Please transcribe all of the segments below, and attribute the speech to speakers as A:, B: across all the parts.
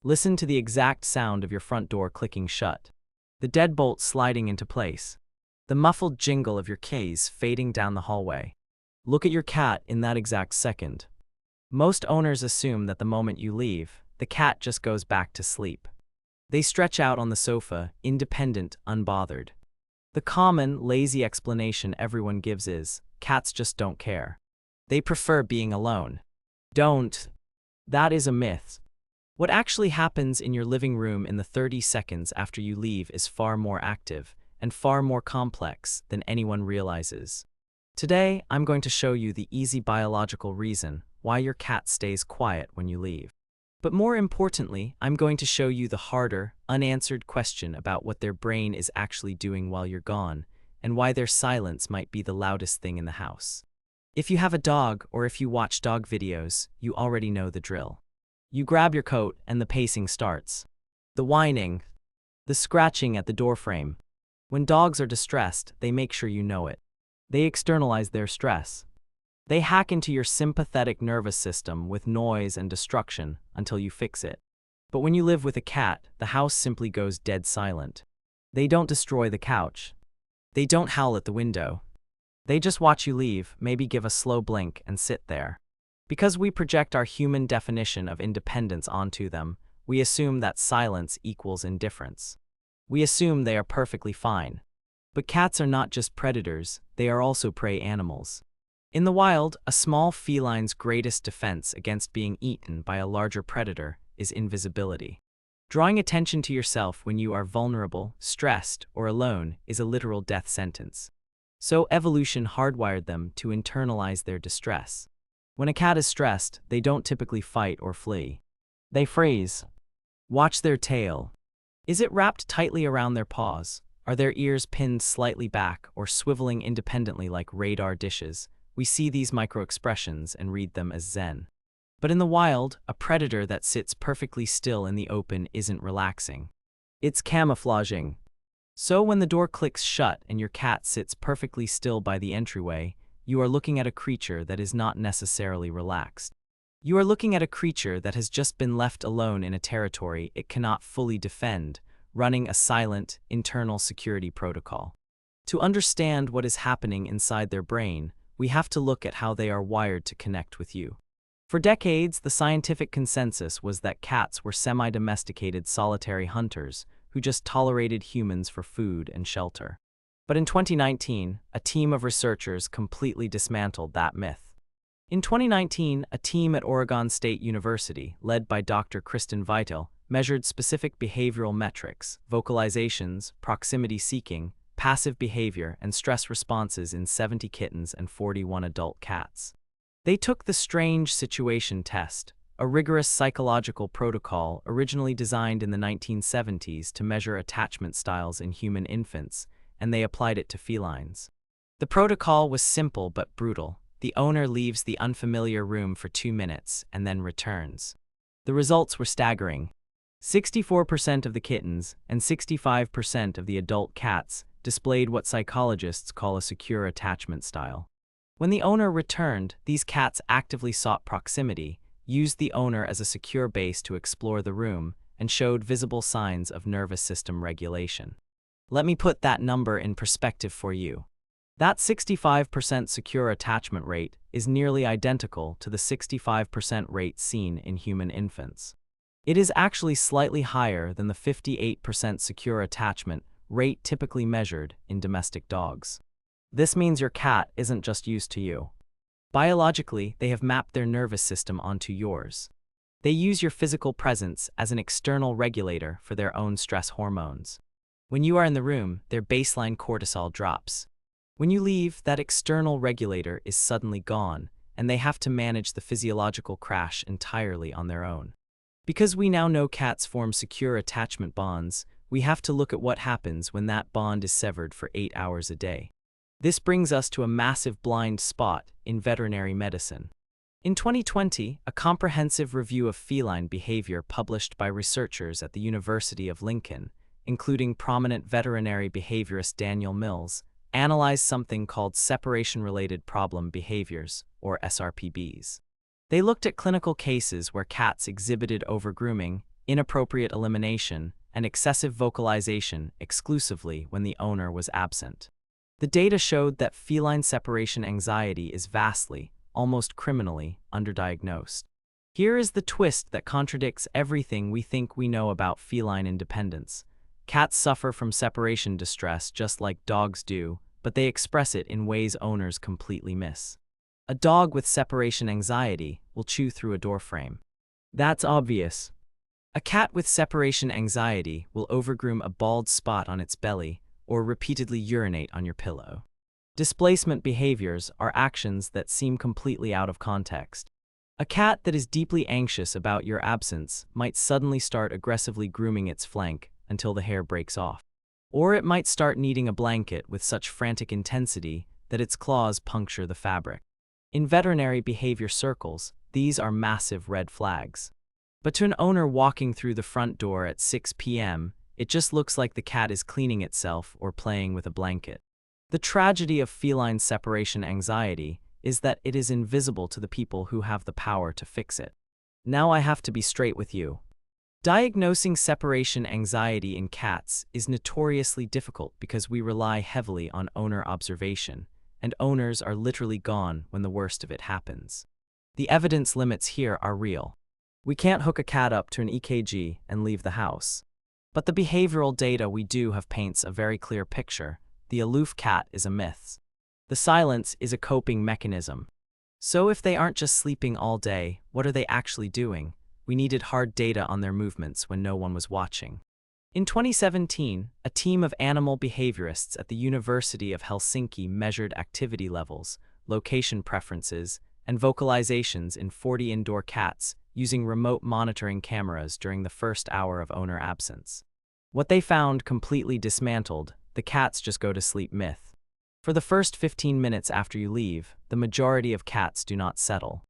A: Listen to the exact sound of your front door clicking shut, the deadbolt sliding into place, the muffled jingle of your keys fading down the hallway. Look at your cat in that exact second. Most owners assume that the moment you leave, the cat just goes back to sleep. They stretch out on the sofa, independent, unbothered. The common, lazy explanation everyone gives is, cats just don't care. They prefer being alone. Don't. That is a myth. What actually happens in your living room in the 30 seconds after you leave is far more active and far more complex than anyone realizes. Today, I'm going to show you the easy biological reason why your cat stays quiet when you leave. But more importantly, I'm going to show you the harder, unanswered question about what their brain is actually doing while you're gone, and why their silence might be the loudest thing in the house. If you have a dog or if you watch dog videos, you already know the drill. You grab your coat and the pacing starts. The whining, the scratching at the doorframe. When dogs are distressed, they make sure you know it. They externalize their stress. They hack into your sympathetic nervous system with noise and destruction until you fix it. But when you live with a cat, the house simply goes dead silent. They don't destroy the couch. They don't howl at the window. They just watch you leave, maybe give a slow blink and sit there. Because we project our human definition of independence onto them, we assume that silence equals indifference. We assume they are perfectly fine. But cats are not just predators, they are also prey animals. In the wild, a small feline's greatest defense against being eaten by a larger predator is invisibility. Drawing attention to yourself when you are vulnerable, stressed, or alone is a literal death sentence. So evolution hardwired them to internalize their distress. When a cat is stressed, they don't typically fight or flee. They freeze. Watch their tail. Is it wrapped tightly around their paws? Are their ears pinned slightly back or swiveling independently like radar dishes? We see these micro-expressions and read them as zen. But in the wild, a predator that sits perfectly still in the open isn't relaxing. It's camouflaging. So when the door clicks shut and your cat sits perfectly still by the entryway, you are looking at a creature that is not necessarily relaxed. You are looking at a creature that has just been left alone in a territory it cannot fully defend, running a silent, internal security protocol. To understand what is happening inside their brain, we have to look at how they are wired to connect with you. For decades, the scientific consensus was that cats were semi-domesticated solitary hunters who just tolerated humans for food and shelter. But in 2019, a team of researchers completely dismantled that myth. In 2019, a team at Oregon State University, led by Dr. Kristen Vital, measured specific behavioral metrics, vocalizations, proximity seeking, passive behavior, and stress responses in 70 kittens and 41 adult cats. They took the strange situation test, a rigorous psychological protocol originally designed in the 1970s to measure attachment styles in human infants, and they applied it to felines. The protocol was simple but brutal. The owner leaves the unfamiliar room for 2 minutes and then returns. The results were staggering. 64% of the kittens and 65% of the adult cats displayed what psychologists call a secure attachment style. When the owner returned, these cats actively sought proximity, used the owner as a secure base to explore the room, and showed visible signs of nervous system regulation. Let me put that number in perspective for you. That 65% secure attachment rate is nearly identical to the 65% rate seen in human infants. It is actually slightly higher than the 58% secure attachment rate typically measured in domestic dogs. This means your cat isn't just used to you. Biologically, they have mapped their nervous system onto yours. They use your physical presence as an external regulator for their own stress hormones. When you are in the room, their baseline cortisol drops. When you leave, that external regulator is suddenly gone, and they have to manage the physiological crash entirely on their own. Because we now know cats form secure attachment bonds, we have to look at what happens when that bond is severed for 8 hours a day. This brings us to a massive blind spot in veterinary medicine. In 2020, a comprehensive review of feline behavior published by researchers at the University of Lincoln, including prominent veterinary behaviorist Daniel Mills, analyzed something called separation-related problem behaviors, or SRPBs. They looked at clinical cases where cats exhibited overgrooming, inappropriate elimination, and excessive vocalization exclusively when the owner was absent. The data showed that feline separation anxiety is vastly, almost criminally, underdiagnosed. Here is the twist that contradicts everything we think we know about feline independence. Cats suffer from separation distress just like dogs do, but they express it in ways owners completely miss. A dog with separation anxiety will chew through a doorframe. That's obvious. A cat with separation anxiety will overgroom a bald spot on its belly or repeatedly urinate on your pillow. Displacement behaviors are actions that seem completely out of context. A cat that is deeply anxious about your absence might suddenly start aggressively grooming its flank until the hair breaks off. Or it might start needing a blanket with such frantic intensity that its claws puncture the fabric. In veterinary behavior circles, these are massive red flags. But to an owner walking through the front door at 6 p.m., it just looks like the cat is cleaning itself or playing with a blanket. The tragedy of feline separation anxiety is that it is invisible to the people who have the power to fix it. Now I have to be straight with you. Diagnosing separation anxiety in cats is notoriously difficult because we rely heavily on owner observation, and owners are literally gone when the worst of it happens. The evidence limits here are real. We can't hook a cat up to an EKG and leave the house. But the behavioral data we do have paints a very clear picture. The aloof cat is a myth. The silence is a coping mechanism. So if they aren't just sleeping all day, what are they actually doing? We needed hard data on their movements when no one was watching. In 2017, a team of animal behaviorists at the University of Helsinki measured activity levels, location preferences, and vocalizations in 40 indoor cats using remote monitoring cameras during the first hour of owner absence. What they found completely dismantled the cats just go to sleep myth. For the first 15 minutes after you leave, the majority of cats do not settle.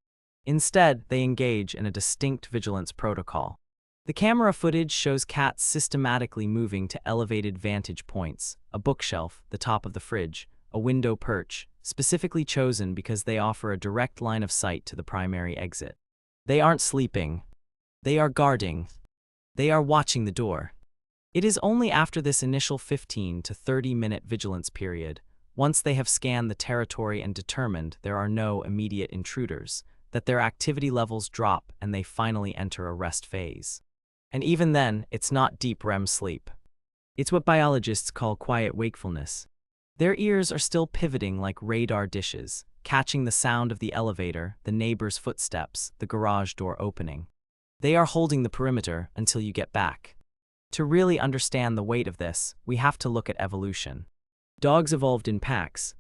A: Instead, they engage in a distinct vigilance protocol. The camera footage shows cats systematically moving to elevated vantage points, a bookshelf, the top of the fridge, a window perch, specifically chosen because they offer a direct line of sight to the primary exit. They aren't sleeping. They are guarding. They are watching the door. It is only after this initial 15 to 30-minute vigilance period, once they have scanned the territory and determined there are no immediate intruders, that their activity levels drop and they finally enter a rest phase. And even then, it's not deep REM sleep. It's what biologists call quiet wakefulness. Their ears are still pivoting like radar dishes, catching the sound of the elevator, the neighbor's footsteps, the garage door opening. They are holding the perimeter until you get back. To really understand the weight of this, we have to look at evolution. Dogs evolved in packs.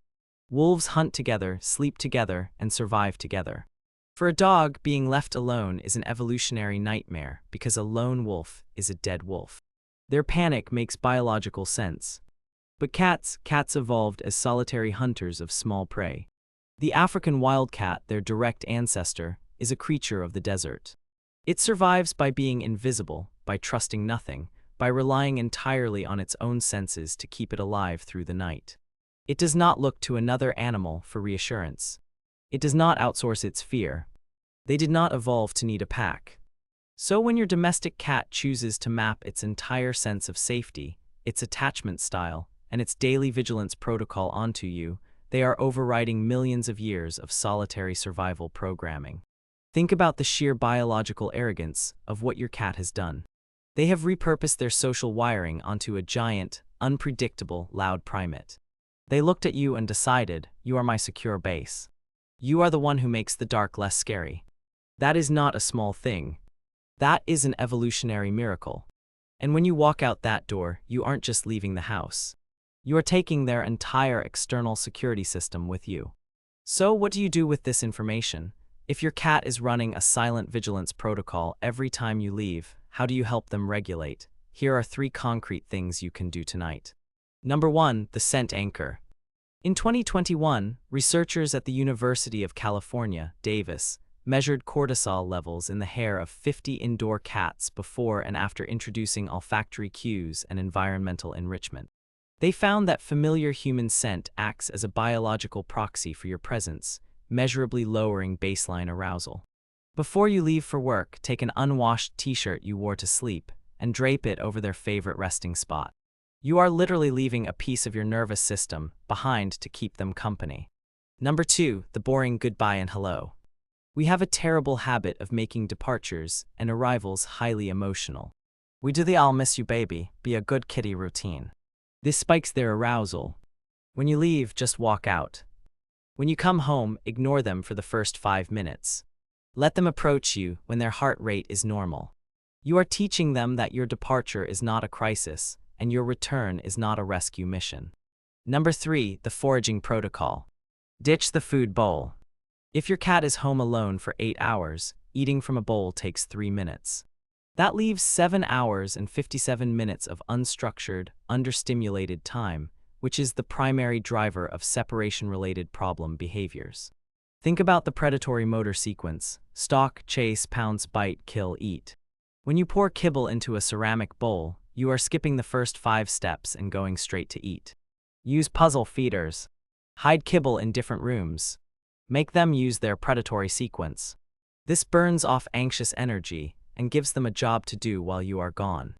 A: Wolves hunt together, sleep together, and survive together. For a dog, being left alone is an evolutionary nightmare because a lone wolf is a dead wolf. Their panic makes biological sense. But cats evolved as solitary hunters of small prey. The African wildcat, their direct ancestor, is a creature of the desert. It survives by being invisible, by trusting nothing, by relying entirely on its own senses to keep it alive through the night. It does not look to another animal for reassurance. It does not outsource its fear. They did not evolve to need a pack. So when your domestic cat chooses to map its entire sense of safety, its attachment style, and its daily vigilance protocol onto you, they are overriding millions of years of solitary survival programming. Think about the sheer biological arrogance of what your cat has done. They have repurposed their social wiring onto a giant, unpredictable, loud primate. They looked at you and decided, you are my secure base. You are the one who makes the dark less scary. That is not a small thing. That is an evolutionary miracle. And when you walk out that door, you aren't just leaving the house. You are taking their entire external security system with you. So what do you do with this information? If your cat is running a silent vigilance protocol every time you leave, how do you help them regulate? Here are 3 concrete things you can do tonight. Number 1, the scent anchor. In 2021, researchers at the University of California, Davis, measured cortisol levels in the hair of 50 indoor cats before and after introducing olfactory cues and environmental enrichment. They found that familiar human scent acts as a biological proxy for your presence, measurably lowering baseline arousal. Before you leave for work, take an unwashed t-shirt you wore to sleep and drape it over their favorite resting spot. You are literally leaving a piece of your nervous system behind to keep them company. Number 2, the boring goodbye and hello. We have a terrible habit of making departures and arrivals highly emotional. We do the "I'll miss you baby, be a good kitty" routine. This spikes their arousal. When you leave, just walk out. When you come home, ignore them for the first 5 minutes. Let them approach you when their heart rate is normal. You are teaching them that your departure is not a crisis and your return is not a rescue mission. Number 3, the foraging protocol. Ditch the food bowl. If your cat is home alone for 8 hours, eating from a bowl takes 3 minutes. That leaves 7 hours and 57 minutes of unstructured, understimulated time, which is the primary driver of separation-related problem behaviors. Think about the predatory motor sequence: stalk, chase, pounce, bite, kill, eat. When you pour kibble into a ceramic bowl, you are skipping the first 5 steps and going straight to eat. Use puzzle feeders. Hide kibble in different rooms. Make them use their predatory sequence. This burns off anxious energy and gives them a job to do while you are gone.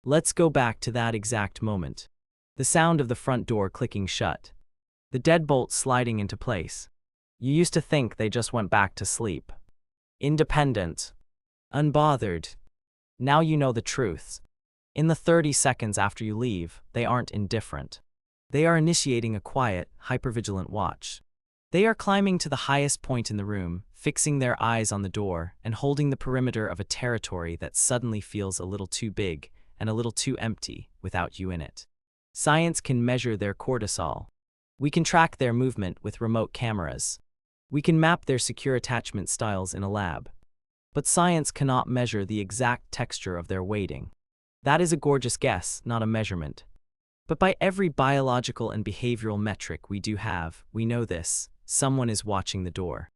A: Let's go back to that exact moment. The sound of the front door clicking shut. The deadbolt sliding into place. You used to think they just went back to sleep. Independent. Unbothered. Now you know the truth. In the 30 seconds after you leave, they aren't indifferent. They are initiating a quiet, hypervigilant watch. They are climbing to the highest point in the room, fixing their eyes on the door, and holding the perimeter of a territory that suddenly feels a little too big and a little too empty without you in it. Science can measure their cortisol. We can track their movement with remote cameras. We can map their secure attachment styles in a lab. But science cannot measure the exact texture of their waiting. That is a gorgeous guess, not a measurement. But by every biological and behavioral metric we do have, we know this: someone is watching the door.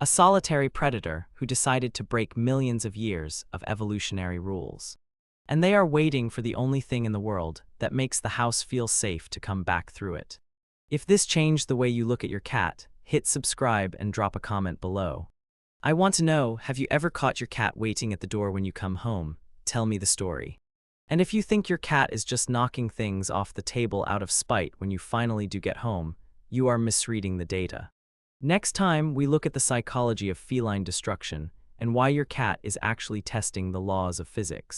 A: A solitary predator who decided to break millions of years of evolutionary rules. And they are waiting for the only thing in the world that makes the house feel safe to come back through it. If this changed the way you look at your cat, hit subscribe and drop a comment below. I want to know, have you ever caught your cat waiting at the door when you come home? Tell me the story. And if you think your cat is just knocking things off the table out of spite when you finally do get home, you are misreading the data. Next time, we look at the psychology of feline destruction and why your cat is actually testing the laws of physics.